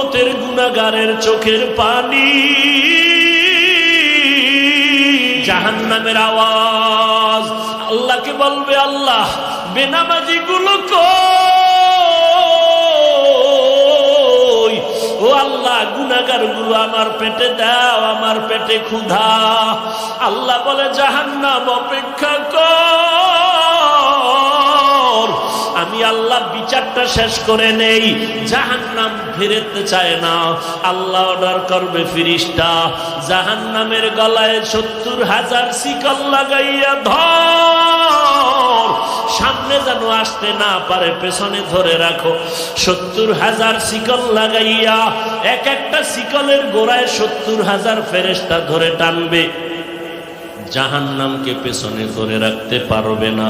উম্মতের গুনাহগারের চোখের পানি, জাহান্নামের আওয়াজ। আল্লাহকে বলবে, আল্লাহ বেনামাজি গুলো কই? ও আল্লাহ, গুনাহগার গুলো আমার পেটে দাও, আমার পেটে ক্ষুধা। আল্লাহ বলে, জাহান্নাম অপেক্ষা কর, আমি আল্লাহ বিচারটা শেষ করে নেই। জাহান্নাম ফিরতে চায় না। আল্লাহ অর্ডার করবে, ফিরিস্তা জাহান্নামের গলায় ৭০,০০০ শিকল লাগাইয়া ধর, সামনে যেন আসতে না পারে, পেছনে ধরে রাখো। ৭০,০০০ শিকল লাগাইয়া এক একটা শিকলের গোড়ায় ৭০,০০০ ফেরেশতা ধরে টানবে। জাহান্নামকে পেছনে ধরে রাখতে পারবে না।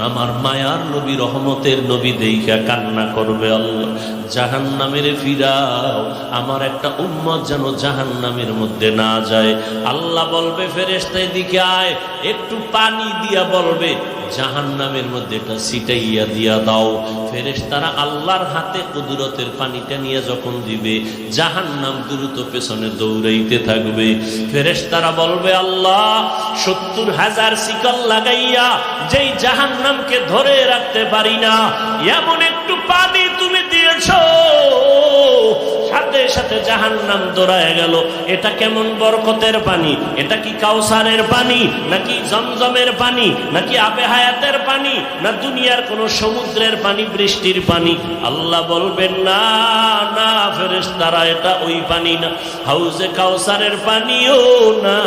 আমার মায়ার নবী, রহমতের নবী দেইখা কান্না করবে, আল্লাহ জাহান্নামের ফিরাও, আমার একটা উম্মত যেন জাহান্নামের মধ্যে না যায়। আল্লাহ বলবে, ফেরেশতা এদিকে আয়, একটু পানি দিয়া বলবে জাহান্নামের মধ্যে এটা ছিটাইয়া দিয়া দাও। ফেরেশতারা আল্লাহর হাতে কুদরতের পানিটা নিয়ে যখন দিবে, জাহান্নাম দ্রুত পেছনে দৌড়াইতে থাকবে। ফেরেশতারা বলবে, আল্লাহ ৭০,০০০ শিকল লাগাইয়া যেই জাহান্নামকে ধরে রাখতে পারি না, এমন একটু পানি তুমি দিয়েছো, সাথে সাথে জাহান্নাম দৌড়ায় গেল। এটা কেমন বরকতের পানি? এটা কি কাউসারের পানি, নাকি জমজমের পানি, নাকি আবে হায়াতের পানি, না দুনিয়ার কোন সমুদ্রের পানি, বৃষ্টির পানি? আল্লাহ বলবেন, না না ফেরেশতারা, এটা ওই পানি না, হাউজে কাউসারের পানিও না,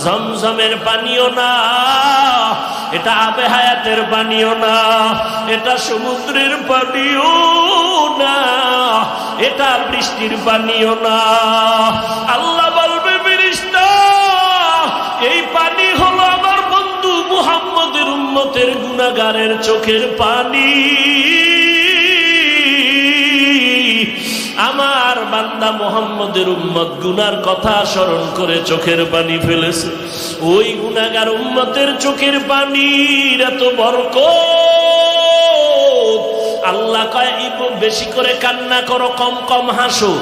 জমজমের পানিও না, এটা আবে হায়াতের পানিও না, এটা সমুদ্রের পানিও না, এটা বৃষ্টির পানিও না। আল্লাহ বলবে, ফেরেশতা এই পানি হলো আমার বন্ধু মুহাম্মদের উম্মতের গুনাহগারের চোখের পানি। আমার বান্দা মুহাম্মদের উম্মত গুনার কথা স্মরণ করে চোখের পানি ফেলেছে। ওই গুনাহগার উম্মতের চোখের পানির এত বরকত। আল্লাহ কয়, বেশি করে কান্না করো, কম কম হাসো।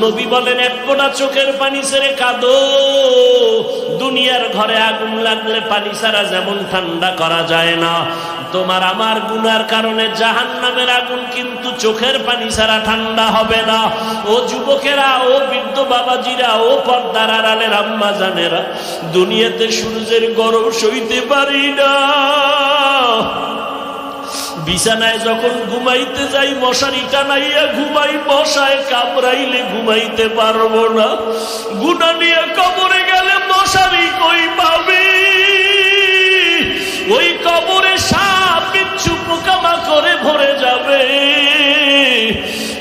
নবী বলেন, এক ফোঁটা চোখের পানি ছেড়ে কাঁদো। দুনিয়ার ঘরে আগুন লাগলে পানি ছাড়া যেমন ঠান্ডা করা যায় না, তোমার আমার গুনার কারণে জাহান্নামের আগুন কিন্তু চোখের পানি ছাড়া ঠান্ডা হবে না। ও যুবকেরা, ও বৃদ্ধ বাবাজিরা, ও পর্দার আড়ালের আম্মা জানেরা, দুনিয়াতে সূর্যের গরম সইতে পারি না। বিছানায় যখন ঘুমাইতে যাই, মশারি টানাইয়া ঘুমাই, মশায় কামড়াইলে ঘুমাইতে পারবো না। গুনাহ নিয়ে কবরে গেলে মশারি কই পাবি? ওই কবরে সাপ বিচ্ছু পোকামাকড়ে ভরে যাবে।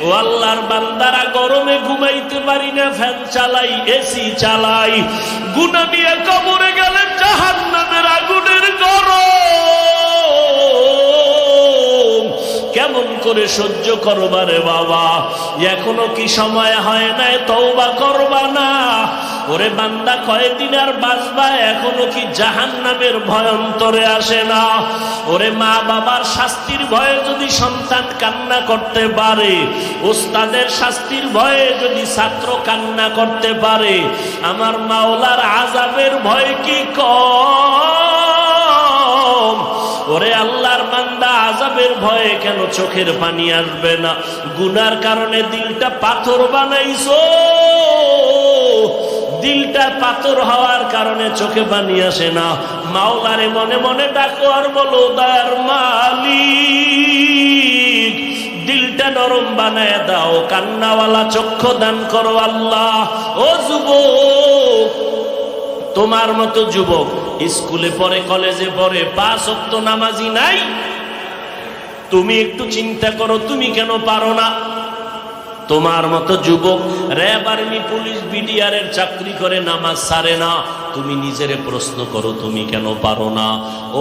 ও আল্লাহর বান্দারা, গরমে ঘুমাইতে পারি না, ফ্যান চালাই, এসি চালাই। গুনাহ নিয়ে কবরে গেলে জাহান্নামের আগুনের গরম কেমন করে সহ্য করবা রে বাবা? এখনো কি সময় হয় নাই তওবা করবা না? ওরে বান্দা, কয়দিন আর বাঁচবা? এখনো কি জাহান্নামের ভয় অন্তরে আসে না? ওরে মা বাবার শাস্তির ভয়ে যদি সন্তান কান্না করতে পারে, ওস্তাদের শাস্তির ভয়ে যদি ছাত্র কান্না করতে পারে, আমার মাওলার আযাবের ভয় কি কম? ওরে আল্লাহর বান্দা, আযাবের ভয়ে কেন চোখের পানি আসবে না? গুনার কারণে দিলটা পাথর বানাইছো, দিলটা পাথর হওয়ার কারণে চোখে পানি আসে না। মাওলারে মনে মনে ডাকো আর বলো, দয়ার মালিক দিলটা নরম বানায় দাও, কান্নাওয়ালা চক্ষু দান করো আল্লাহ। ও যুবক, তোমার মতো যুবক স্কুলে পড়ে, কলেজে পড়ে, ৫ ওয়াক্ত নামাজি নাই। তুমি একটু চিন্তা করো, তুমি কেন পারো না? তোমার মতো যুবক র্যাব, আর্মি, পুলিশ, বিডিআর এর চাকরি করে, নামাজ ছাড়ে না। তুমি নিজেরে প্রশ্ন করো, তুমি কেন পারো না?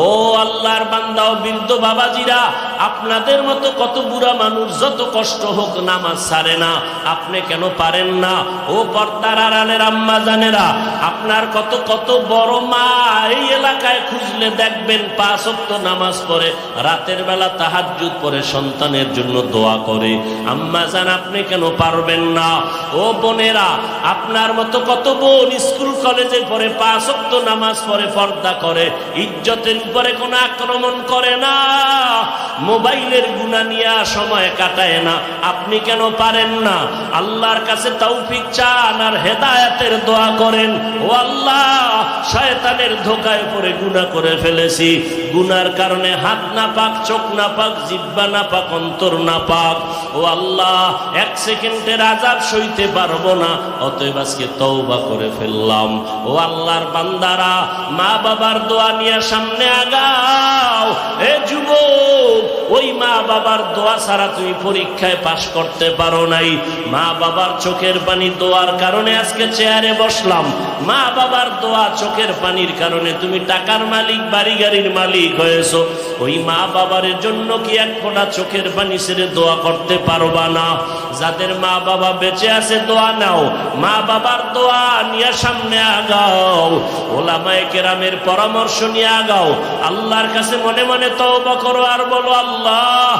ও আল্লাহর বান্দা ও বৃদ্ধ বাবাজিরা, আপনাদের মতো কত বুড়া মানুষ যত কষ্ট হোক নামাজ ছাড়ে না, আপনি কেন পারেন না? ও পর্দার আড়ালের আম্মা জানেরা, আপনার কত কত বড় মা এই এলাকায় খুঁজলে দেখবেন 5 ওয়াক্ত নামাজ পড়ে, রাতের বেলা তাহাজ্জুদ পড়ে, সন্তানের জন্য দোয়া করে। আম্মা জান, আপনি কেন পারবেন না? ও বোনেরা, আপনার মতো কত বোন স্কুল কলেজে পড়ে, 5 ওয়াক্ত নামাজ পড়ে, পর্দা করে, ইজ্জতের উপরে কোনো আক্রমণ করে না, মোবাইলের গুনাহ নিয়ে সময় কাটায় না, আপনি কেন পারেন না? আল্লাহর কাছে তৌফিক চান আর হেদায়েতের দোয়া করেন। ও আল্লাহ, শয়তানের ধোঁকায় পড়ে গুনাহ করে ফেলেছি, গুনার কারণে হাত না পাক, চোখ না পাক, জিহ্বা না পাক, অন্তর না পাক। ও আল্লাহ, 1 সেকেন্ডের আযাব সইতে পারবো না, অতএব আজকে তওবা করে ফেললাম। ও আল্লাহর বান্দারা, মা বাবার দোয়া নিয়ে সামনে আগাও। এ যুবক, ওই মা বাবার দোয়া ছাড়া তুমি পরীক্ষায় পাশ করতে পারো নাই। মা বাবার চোখের পানি দোয়ার কারণে আজকে চেয়ারে বসলাম। মা বাবার দোয়া চোখের পানির কারণে তুমি টাকার মালিক, বাড়ি গাড়ির মালিক হয়েছো। ওই মা বাবার জন্য কি এক ফোঁটা চোখের পানি ছেড়ে দোয়া করতে পারবা না? যাদের মা বাবা বেঁচে আছে দোয়া নাও, মা বাবার দোয়া নিয়ে সামনে আগাও, ওলামায়ে কেরামের পরামর্শ নিয়ে আগাও। আল্লাহর কাছে মনে মনে তওবা করো আর বলো, আল্লাহ